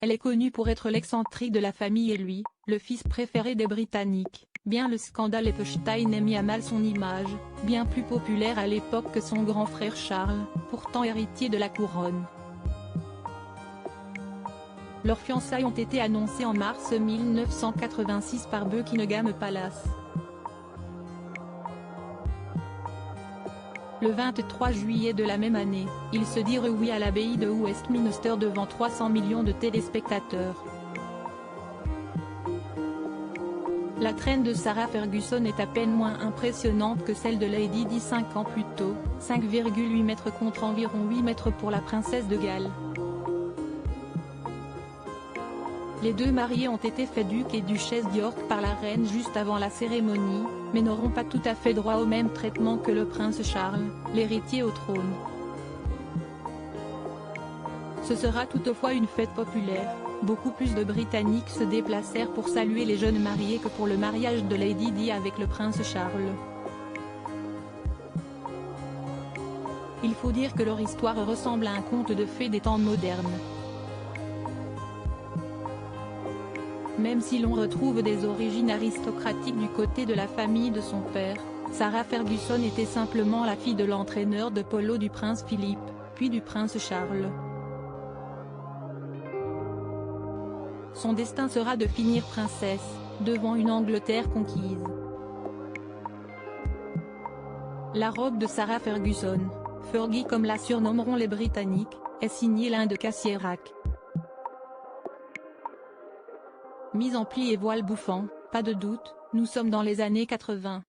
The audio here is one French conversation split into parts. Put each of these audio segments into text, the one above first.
Elle est connue pour être l'excentrique de la famille et lui, le fils préféré des Britanniques. Bien le scandale Epstein ait mis à mal son image, bien plus populaire à l'époque que son grand frère Charles, pourtant héritier de la couronne. Leurs fiançailles ont été annoncées en mars 1986 par Buckingham Palace. Le 23 juillet de la même année, ils se dirent oui à l'abbaye de Westminster devant 300 millions de téléspectateurs. La traîne de Sarah Ferguson est à peine moins impressionnante que celle de Lady Di 5 ans plus tôt, 5,8 mètres contre environ 8 mètres pour la princesse de Galles. Les deux mariés ont été faits ducs et duchesses d'York par la reine juste avant la cérémonie, mais n'auront pas tout à fait droit au même traitement que le prince Charles, l'héritier au trône. Ce sera toutefois une fête populaire, beaucoup plus de Britanniques se déplacèrent pour saluer les jeunes mariés que pour le mariage de Lady Di avec le prince Charles. Il faut dire que leur histoire ressemble à un conte de fées des temps modernes. Même si l'on retrouve des origines aristocratiques du côté de la famille de son père, Sarah Ferguson était simplement la fille de l'entraîneur de polo du prince Philippe, puis du prince Charles. Son destin sera de finir princesse, devant une Angleterre conquise. La robe de Sarah Ferguson, Fergie comme la surnommeront les Britanniques, est signée l'Inde de Cassierac. Mise en pli et voile bouffant, pas de doute, nous sommes dans les années 80.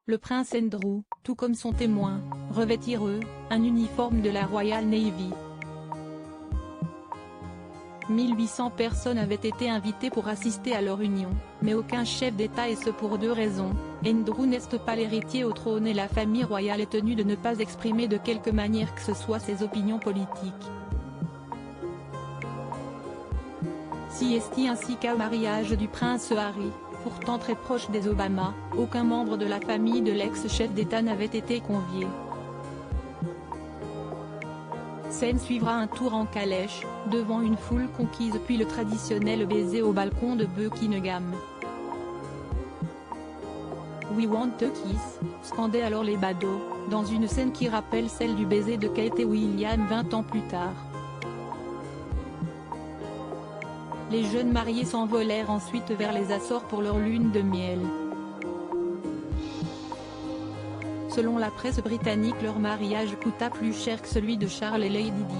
Le prince Andrew, tout comme son témoin, revêtirent un uniforme de la Royal Navy. 1800 personnes avaient été invitées pour assister à leur union, mais aucun chef d'État et ce pour deux raisons. Andrew n'est pas l'héritier au trône et la famille royale est tenue de ne pas exprimer de quelque manière que ce soit ses opinions politiques. CST ainsi qu'au mariage du prince Harry, pourtant très proche des Obama, aucun membre de la famille de l'ex-chef d'État n'avait été convié. Scène suivra un tour en calèche, devant une foule conquise puis le traditionnel baiser au balcon de Buckingham. « We want a kiss », scandaient alors les badauds, dans une scène qui rappelle celle du baiser de Kate et William 20 ans plus tard. Les jeunes mariés s'envolèrent ensuite vers les Açores pour leur lune de miel. Selon la presse britannique, leur mariage coûta plus cher que celui de Charles et Lady Di.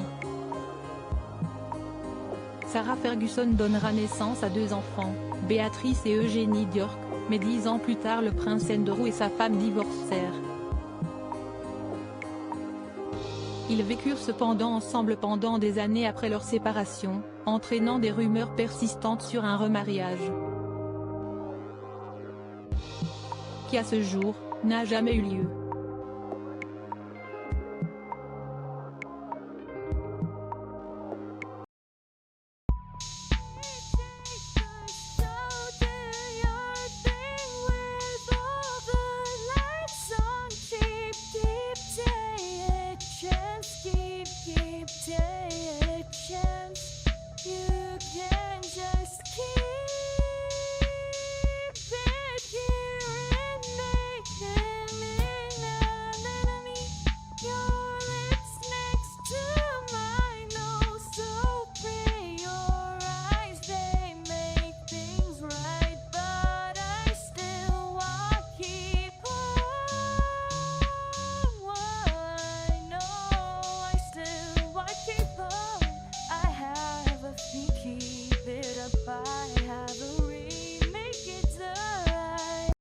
Sarah Ferguson donnera naissance à deux enfants, Béatrice et Eugénie d'York, mais 10 ans plus tard le prince Andrew et sa femme divorcèrent. Ils vécurent cependant ensemble pendant des années après leur séparation, entraînant des rumeurs persistantes sur un remariage, qui à ce jour, n'a jamais eu lieu.